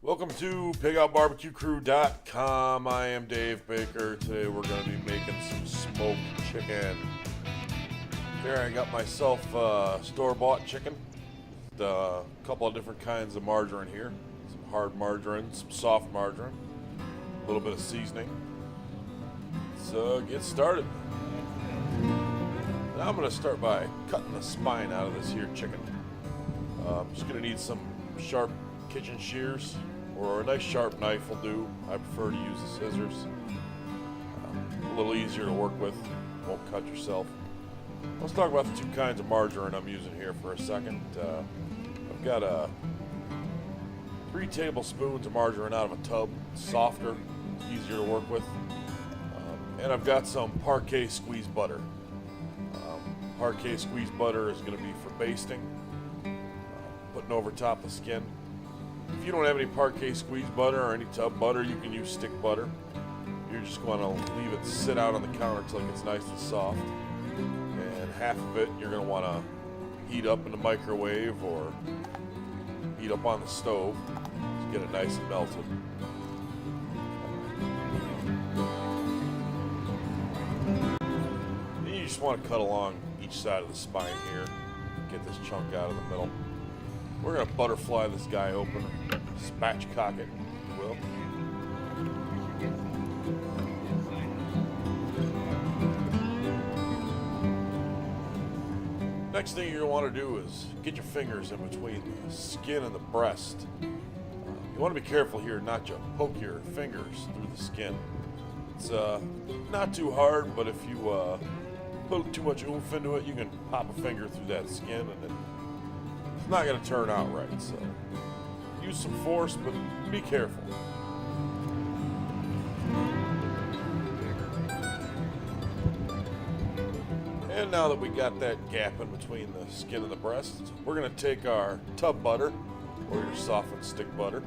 Welcome to PigOutBarbecueCrew.com. I am Dave Baker. Today we're going to be making some smoked chicken. Here I got myself store-bought chicken. A couple of different kinds of margarine here. Some hard margarine, some soft margarine, a little bit of seasoning. So get started. Now I'm going to start by cutting the spine out of this here chicken. I'm just going to need some sharp kitchen shears, or a nice sharp knife will do. I prefer to use the scissors. A little easier to work with, won't cut yourself. Let's talk about the two kinds of margarine I'm using here for a second. I've got 3 tablespoons of margarine out of a tub, softer, easier to work with. And I've got some Parkay squeezed butter. Parkay squeezed butter is going to be for basting, putting over top the skin. If you don't have any Parkay squeezed butter or any tub butter, you can use stick butter. You're just going to leave it sit out on the counter until it gets nice and soft. And half of it you're going to want to heat up in the microwave or heat up on the stove to get it nice and melted. And you just want to cut along each side of the spine here. Get this chunk out of the middle. We're going to butterfly this guy open, spatchcock it, if you will. Next thing you're going to want to do is get your fingers in between the skin and the breast. You want to be careful here not to poke your fingers through the skin. It's not too hard, but if you put too much oomph into it, you can pop a finger through that skin and it's not going to turn out right. So use some force, but be careful. And now that we got that gap in between the skin and the breast, we're going to take our tub butter or your softened stick butter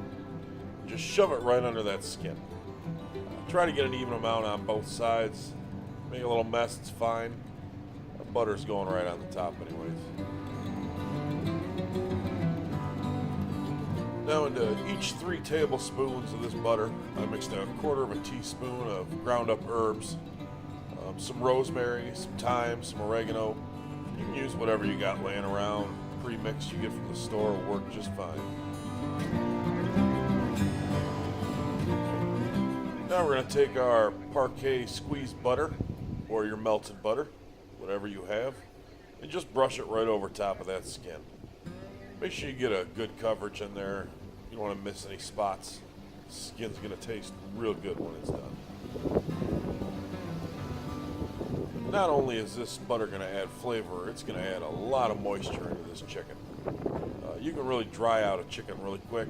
and just shove it right under that skin. Try to get an even amount on both sides. Make a little mess, it's fine. Our butter's going right on the top anyways. Now into each 3 tablespoons of this butter, I mixed a 1/4 teaspoon of ground up herbs, some rosemary, some thyme, some oregano. You can use whatever you got laying around. Pre-mix you get from the store will work just fine. Now we're going to take our Parkay squeezed butter, or your melted butter, whatever you have, and just brush it right over top of that skin. Make sure you get a good coverage in there. You don't want to miss any spots. The skin's going to taste real good when it's done. Not only is this butter going to add flavor, it's going to add a lot of moisture into this chicken. You can really dry out a chicken really quick.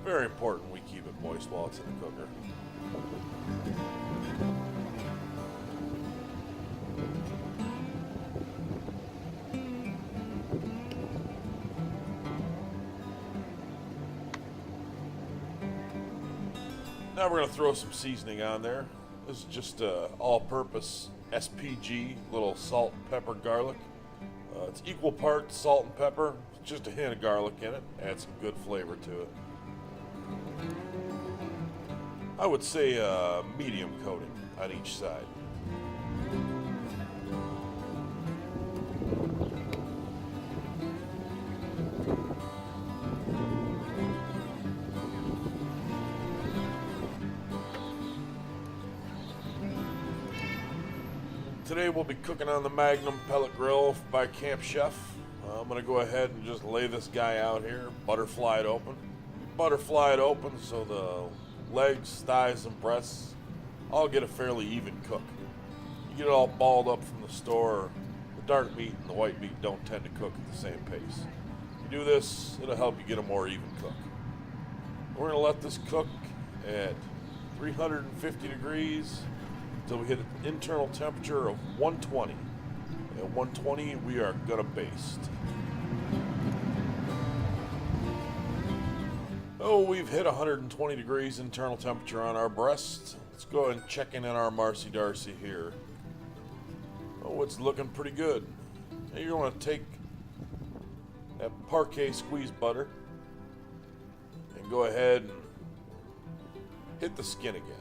Very important we keep it moist while it's in the cooker. Now we're going to throw some seasoning on there. This is just all-purpose SPG, little salt, pepper, garlic. It's equal parts salt and pepper, just a hint of garlic in it. Add some good flavor to it. I would say medium coating on each side. Today we'll be cooking on the Magnum pellet grill by Camp Chef. I'm going to go ahead and just lay this guy out here, butterfly it open. Butterfly it open so the legs, thighs, and breasts all get a fairly even cook. You get it all balled up from the store, the dark meat and the white meat don't tend to cook at the same pace. If you do this, it'll help you get a more even cook. We're going to let this cook at 350 degrees until we hit an internal temperature of 120. At 120, we are gonna baste. Oh, we've hit 120 degrees internal temperature on our breast. Let's go ahead and check in on our Marcy Darcy here. Oh, it's looking pretty good. Now you're going to take that Parkay squeezed butter and go ahead and hit the skin again.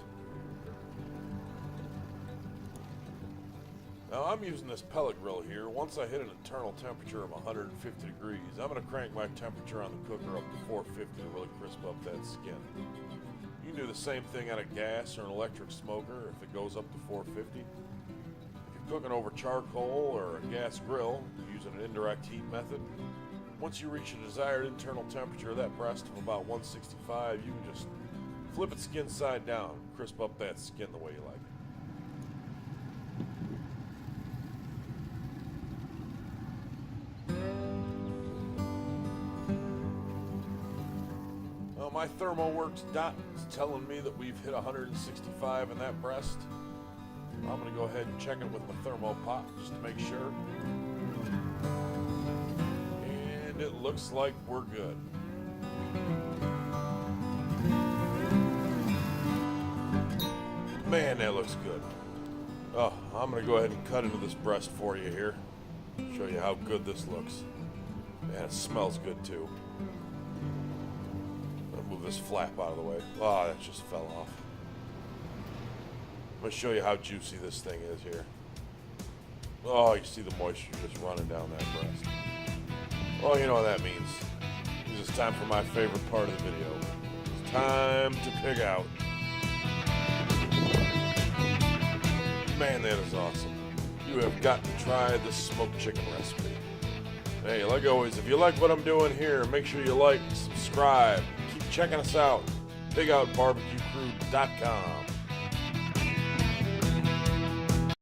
Now I'm using this pellet grill here. Once I hit an internal temperature of 150 degrees, I'm going to crank my temperature on the cooker up to 450 to really crisp up that skin. You can do the same thing on a gas or an electric smoker if it goes up to 450. If you're cooking over charcoal or a gas grill, using an indirect heat method, once you reach a desired internal temperature of that breast of about 165, you can just flip it skin side down, crisp up that skin the way you like it. My ThermoWorks dot is telling me that we've hit 165 in that breast. I'm going to go ahead and check it with my thermopop just to make sure. And it looks like we're good. Man, that looks good. Oh, I'm going to go ahead and cut into this breast for you here. Show you how good this looks. And it smells good too. Move this flap out of the way. Oh, that just fell off. I'm going to show you how juicy this thing is here. Oh, you see the moisture just running down that breast. Oh, you know what that means. It's time for my favorite part of the video. It's time to pick out. Man, that is awesome. You have got to try this smoked chicken recipe. Hey, like always, if you like what I'm doing here, make sure you like, subscribe, keep checking us out. BigOutBarbecueCrew.com.